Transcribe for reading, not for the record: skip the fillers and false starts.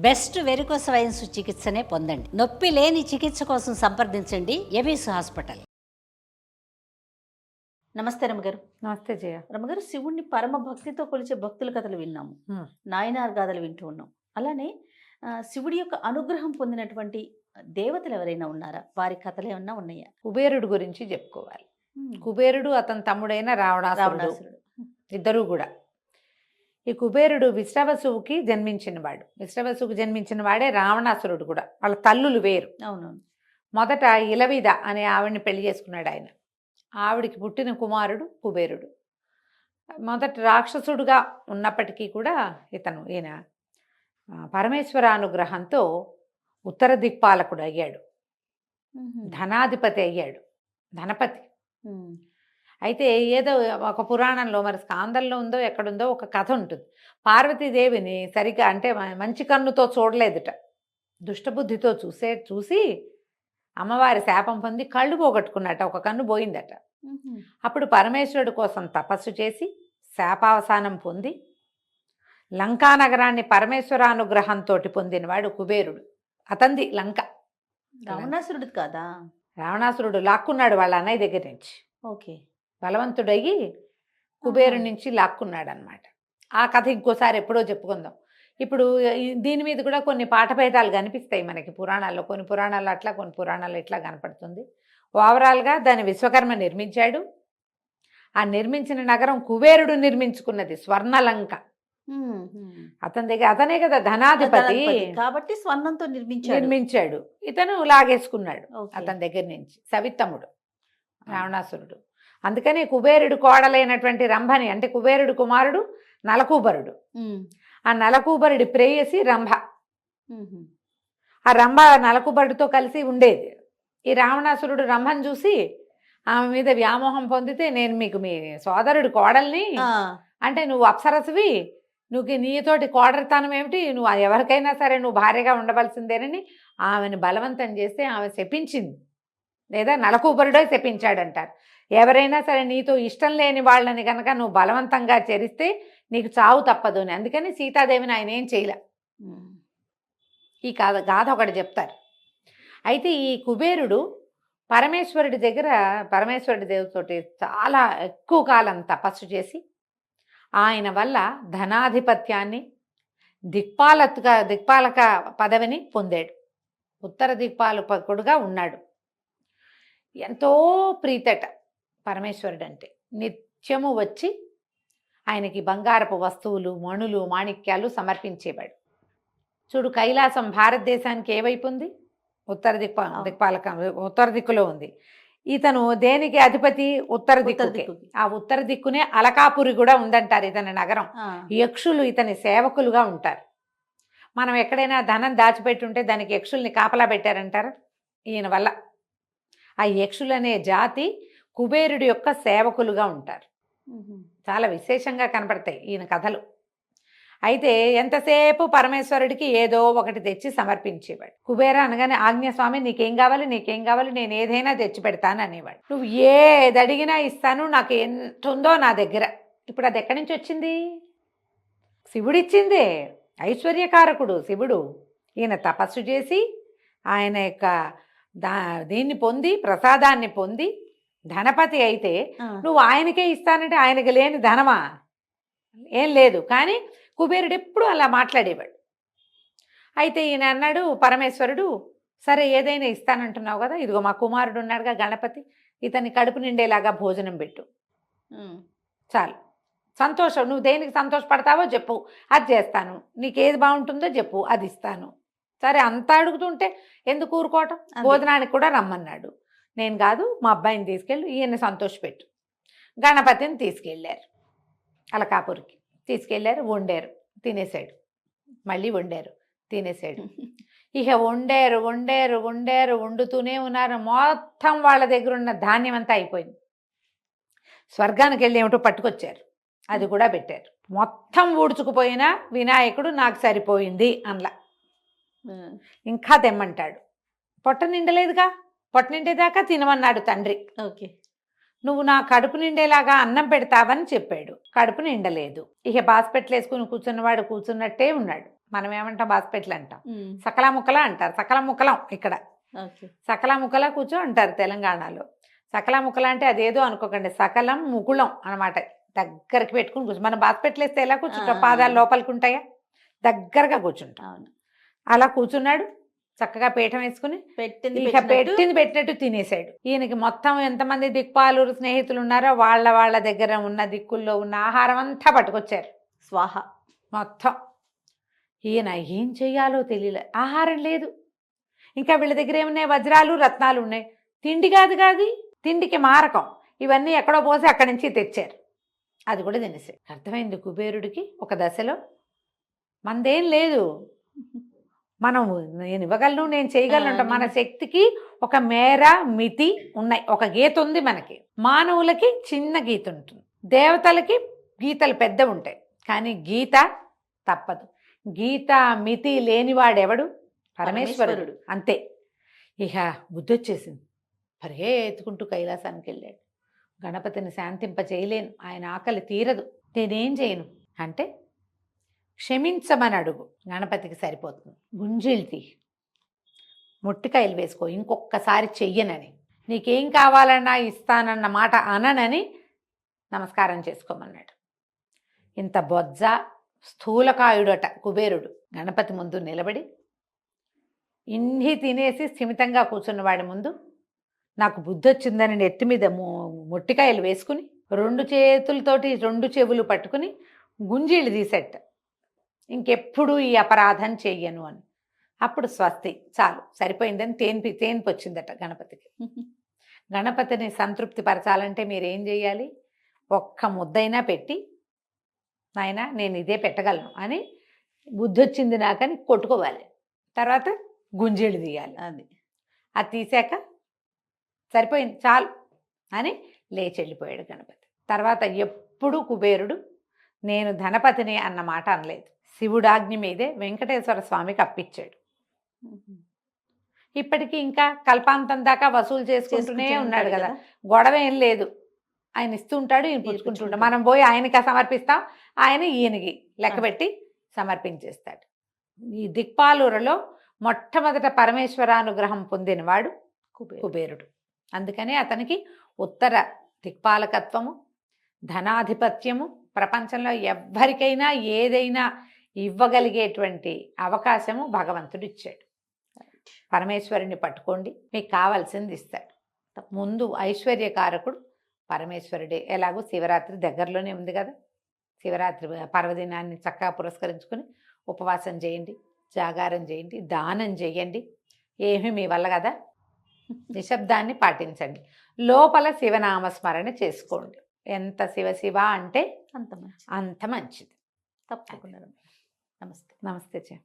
Best varicose wines చికిత్సనే పొందండి. నొప్పి లేని చికిత్స కోసం సంప్రదించండి ఎవిస్ హాస్పిటల్. నమస్తే రమ్మగారు. నమస్తే జయ. రమ్మగారు, శివుణ్ణి పరమ భక్తితో కొలిచే భక్తుల కథలు విన్నాము, నాయనార్ గాథలు వింటూ ఉన్నాం. అలానే శివుడి యొక్క అనుగ్రహం పొందినటువంటి దేవతలు ఎవరైనా ఉన్నారా? వారి కథలు ఏమన్నా ఉన్నాయా? కుబేరుడు గురించి చెప్పుకోవాలి. కుబేరుడు అతని తమ్ముడైన రావణాసురుడు, ఇద్దరు కూడా. ఈ కుబేరుడు విశ్రవసువుకి జన్మించినవాడు. విశ్రవసువుకి జన్మించిన వాడే రావణాసురుడు కూడా. వాళ్ళ తల్లులు వేరు. అవునవును. మొదట ఇలవిద అనే ఆవిడ్ని పెళ్లి చేసుకున్నాడు ఆయన. ఆవిడికి పుట్టిన కుమారుడు కుబేరుడు. మొదట రాక్షసుడుగా ఉన్నప్పటికీ కూడా ఈయన పరమేశ్వరానుగ్రహంతో ఉత్తర దిక్పాలకుడు అయ్యాడు, ధనాధిపతి అయ్యాడు, ధనపతి. అయితే ఏదో ఒక పురాణంలో, మరి స్కాందంలో ఉందో ఎక్కడుందో ఒక కథ ఉంటుంది. పార్వతీదేవిని సరిగ్గా అంటే మంచి కన్నుతో చూడలేదుట, దుష్టబుద్ధితో చూసి అమ్మవారి శాపం పొంది కళ్ళు పోగొట్టుకున్నట్ట, ఒక కన్ను పోయిందట. అప్పుడు పరమేశ్వరుడు కోసం తపస్సు చేసి శాపావసానం పొంది లంకానగరాన్ని పరమేశ్వరానుగ్రహంతో పొందినవాడు కుబేరుడు. అతంది లంక. రావణాసురుడు కాదా? రావణాసురుడు లాక్కున్నాడు వాళ్ళ అన్నయ్య దగ్గర నుంచి. ఓకే. బలవంతుడయ్యి కుబేరు నుంచి లాక్కున్నాడు అనమాట. ఆ కథ ఇంకోసారి ఎప్పుడో చెప్పుకుందాం. ఇప్పుడు దీని మీద కూడా కొన్ని పాఠభేదాలు కనిపిస్తాయి మనకి పురాణాల్లో. కొన్ని పురాణాల్లో అట్లా, కొన్ని పురాణాల్లో ఇట్లా కనపడుతుంది. ఓవరాల్గా దాన్ని విశ్వకర్మ నిర్మించాడు. ఆ నిర్మించిన నగరం కుబేరుడు నిర్మించుకున్నది, స్వర్ణలంక. అతని దగ్గర, అతనే కదా ధనాధిపతి కాబట్టి స్వర్ణంతో నిర్మించాడు. ఇతను లాగేసుకున్నాడు అతని దగ్గర నుంచి, సవిత్తముడు రావణాసురుడు. అందుకని కుబేరుడు కోడలైనటువంటి రంభని, అంటే కుబేరుడు కుమారుడు నలకూబరుడు. ఆ నలకూబరుడి ప్రేయసి రంభ. ఆ రంభ నలకూబరుడితో కలిసి ఉండేది. ఈ రావణాసురుడు రంభను చూసి ఆమె మీద వ్యామోహం పొందితే, నేను మీకు మీ సోదరుడు కోడల్ని, అంటే నువ్వు అప్సరసువి, నీతోటి కోడరితనం ఏమిటి, నువ్వు ఎవరికైనా సరే నువ్వు భార్యగా ఉండవలసిందేనని ఆమెను బలవంతం చేస్తే ఆమె శపించింది, లేదా నలకూబరుడే శపించాడంటారు. ఎవరైనా సరే నీతో ఇష్టం లేని వాళ్ళని కనుక నువ్వు బలవంతంగా చరిస్తే నీకు చావు తప్పదు అని. అందుకని సీతాదేవిని ఆయన ఏం చేయలే. ఈ గాథ ఒకటి చెప్తారు. అయితే ఈ కుబేరుడు పరమేశ్వరుడి దగ్గర, పరమేశ్వరుడి దేవుడితోటి చాలా ఎక్కువ కాలం తపస్సు చేసి ఆయన వల్ల ధనాధిపత్యాన్ని, దిక్పాలక పదవిని పొందాడు. ఉత్తర దిక్పాలకుడుగా ఉన్నాడు. ఎంతో ప్రీతట పరమేశ్వరుడు అంటే. నిత్యము వచ్చి ఆయనకి బంగారపు వస్తువులు, మణులు, మాణిక్యాలు సమర్పించేవాడు. చూడు, కైలాసం భారతదేశానికి ఏవైపు ఉంది? ఉత్తర దిక్కులో ఉంది. ఇతను దేనికి అధిపతి? ఉత్తర దిక్కుకి. ఆ ఉత్తర దిక్కునే అలకాపురి కూడా ఉందంటారు ఇతని నగరం. యక్షులు ఇతని సేవకులుగా ఉంటారు. మనం ఎక్కడైనా ధనం దాచిపెట్టుంటే దానికి యక్షుల్ని కాపలా పెట్టారంటారు ఈయన వల్ల. ఆ యక్షులు అనే జాతి కుబేరుడి యొక్క సేవకులుగా ఉంటారు. చాలా విశేషంగా కనపడతాయి ఈయన కథలు. అయితే ఎంతసేపు పరమేశ్వరుడికి ఏదో ఒకటి తెచ్చి సమర్పించేవాడు. కుబేర అనగానే, ఆజ్ఞస్వామి నీకేం కావాలి, నీకేం కావాలి, నేను ఏదైనా తెచ్చి పెడతాను అనేవాడు. నువ్వు ఏది అడిగినా ఇస్తాను, నాకు ఎంత ఉందో నా దగ్గర. ఇప్పుడు అది ఎక్కడి నుంచి వచ్చింది? శివుడిచ్చిందే. ఐశ్వర్యకారకుడు శివుడు. ఈయన తపస్సు చేసి ఆయన యొక్క దీన్ని పొంది, ప్రసాదాన్ని పొంది ధనపతి అయితే నువ్వు ఆయనకే ఇస్తానంటే ఆయనకి లేని ధనమా? ఏం లేదు. కానీ కుబేరుడు ఎప్పుడు అలా మాట్లాడేవాడు. అయితే ఈయన అన్నాడు పరమేశ్వరుడు, సరే ఏదైనా ఇస్తానంటున్నావు కదా, ఇదిగో మా కుమారుడు ఉన్నాడుగా గణపతి, ఇతని కడుపు నిండేలాగా భోజనం పెట్టు, చాలు, సంతోషం. నువ్వు దేనికి సంతోషపడతావో చెప్పు, అది చేస్తాను. నీకు ఏది బాగుంటుందో చెప్పు, అది ఇస్తాను. సరే, అంతా అడుగుతుంటే ఎందుకు ఊరుకోవటం? భోజనానికి కూడా రమ్మన్నాడు. నేను కాదు, మా అబ్బాయిని తీసుకెళ్ళి ఈయన సంతోషపెట్టు. గణపతిని తీసుకెళ్ళారు అలకాపురికి. తీసుకెళ్ళారు, వండారు, తినేసాడు. మళ్ళీ వండారు, తినేసాడు. ఇక వండుతూనే ఉన్నారు. మొత్తం వాళ్ళ దగ్గర ఉన్న ధాన్యం అంతా అయిపోయింది. స్వర్గానికి వెళ్ళి ఏమిటో పట్టుకొచ్చారు, అది కూడా పెట్టారు. మొత్తం ఊడ్చుకుపోయినా వినాయకుడు నాకు సరిపోయింది అనలా. ఇంకా తెమ్మంటాడు. పొట్ట నిండలేదుగా, పొట్ట నిండేదాకా తినమన్నాడు తండ్రి. ఓకే. నువ్వు నా కడుపు నిండేలాగా అన్నం పెడతావని చెప్పాడు. కడుపు నిండలేదు. ఇక బాస్పెట్లు వేసుకుని కూర్చున్నవాడు కూర్చున్నట్టే ఉన్నాడు. మనం ఏమంటాం బాస్పెట్లు అంటాం, సకల ముక్కల అంటారు. సకల ముక్కలం ఇక్కడ, ఓకే. సకల ముక్కల కూర్చో అంటారు తెలంగాణలో. సకల ముక్కల అంటే అదేదో అనుకోకండి, సకలం ముకుళం అనమాట. దగ్గరికి పెట్టుకుని కూర్చో. మనం బాస్పెట్లు వేస్తే ఎలా కూర్చుంటాం, పాదాలు లోపలికి ఉంటాయా, దగ్గరగా కూర్చుంటాం. అవును. అలా కూర్చున్నాడు, చక్కగా పీఠం వేసుకుని పెట్టింది ఇక పెట్టింది పెట్టినట్టు తినేసాడు. ఈయనకి మొత్తం ఎంతమంది దిక్పాలు స్నేహితులు ఉన్నారో వాళ్ళ దగ్గర ఉన్న దిక్కుల్లో ఉన్న ఆహారం అంతా పట్టుకొచ్చారు, స్వాహ మొత్తం. ఈయన ఏం చెయ్యాలో తెలియలే, ఆహారం లేదు. ఇంకా వీళ్ళ దగ్గర ఏమున్నాయి, వజ్రాలు రత్నాలు ఉన్నాయి. తిండి కాదు, తిండికి మారకం. ఇవన్నీ ఎక్కడో పోసి అక్కడి నుంచి తెచ్చారు, అది కూడా తినేసాడు. అర్థమైంది కుబేరుడికి ఒక దశలో, మనదేం లేదు, మనం నేను ఇవ్వగలను, నేను చేయగలను. మన శక్తికి ఒక మేర మితి ఉన్నాయి, ఒక గీత ఉంది మనకి. మానవులకి చిన్న గీత ఉంటుంది, దేవతలకి గీతలు పెద్ద ఉంటాయి, కానీ గీత తప్పదు. గీత మితి లేనివాడెవడు, పరమేశ్వరుడు. అంతే. ఇక బుద్ధి వచ్చేసింది, పరిగెత్తుకుంటూ కైలాసానికి వెళ్ళాడు. గణపతిని శాంతింప చేయలేను, ఆయన ఆకలి తీరదు, నేనేం చేయను అంటే క్షమించమని అడుగు, గణపతికి సరిపోతుంది. గుంజీలు ముట్టికాయలు వేసుకో, ఇంకొకసారి చెయ్యనని, నీకేం కావాలన్నా ఇస్తానన్న మాట అననని నమస్కారం చేసుకోమన్నాడు. ఇంత బొజ్జ స్థూలకాయుడట కుబేరుడు. గణపతి ముందు నిలబడి ఇన్ని తినేసి స్థిమితంగా కూర్చున్నవాడి ముందు నాకు బుద్ధి వచ్చిందని నెత్తి మీద ముట్టికాయలు వేసుకుని 2 చేతులతోటి 2 చెవులు పట్టుకుని గుంజీళ్ళు తీసేట, ఇంకెప్పుడు ఈ అపరాధం చెయ్యను అని. అప్పుడు స్వస్తి, చాలు సరిపోయిందని తేన్పు వచ్చిందట గణపతికి. గణపతిని సంతృప్తి పరచాలంటే మీరేం చేయాలి, ఒక్క ముద్దైనా పెట్టి నాయన నేను ఇదే పెట్టగలను అని బుద్ధి వచ్చింది నాకని కొట్టుకోవాలి. తర్వాత గుంజీళ్ళు తీయాలి, అది తీసాక సరిపోయింది చాలు అని లేచి వెళ్ళిపోయాడు గణపతి. తర్వాత ఎప్పుడు కుబేరుడు నేను ధనపతిని అన్న మాట అనలేదు. శివుడాజ్ఞ మీదే వెంకటేశ్వర స్వామికి అప్పిచ్చాడు. ఇప్పటికీ ఇంకా కల్పాంతం దాకా వసూలు చేసుకుంటూనే ఉన్నాడు కదా, గొడవ ఏం లేదు. ఆయన ఇస్తూ ఉంటాడు, ఈయన పుచ్చుకుంటుంటాడు. మనం పోయి ఆయనకి సమర్పిస్తాం, ఆయన ఈయనకి లెక్కబెట్టి సమర్పించేస్తాడు. ఈ దిక్పాలూరులో మొట్టమొదట పరమేశ్వరానుగ్రహం పొందినవాడు కుబేరుడు. అందుకనే అతనికి ఉత్తర దిక్పాలకత్వము, ధనాధిపత్యము, ప్రపంచంలో ఎవ్వరికైనా ఏదైనా ఇవ్వగలిగేటువంటి అవకాశము భగవంతుడు ఇచ్చాడు. పరమేశ్వరుని పట్టుకోండి, మీకు కావాల్సింది ఇస్తాడు. ముందు ఐశ్వర్యకారకుడు పరమేశ్వరుడే. ఎలాగో శివరాత్రి దగ్గరలోనే ఉంది కదా, శివరాత్రి పర్వదినాన్ని చక్కగా పురస్కరించుకొని ఉపవాసం చేయండి, జాగారం చేయండి, దానం చేయండి. ఏమీ మీ వల్ల కదా, నిశ్శబ్దాన్ని పాటించండి, లోపల శివనామస్మరణ చేసుకోండి. ఎంత శివ అంటే అంత మంచిది. తప్పకుండా. నమస్తే. నమస్తే.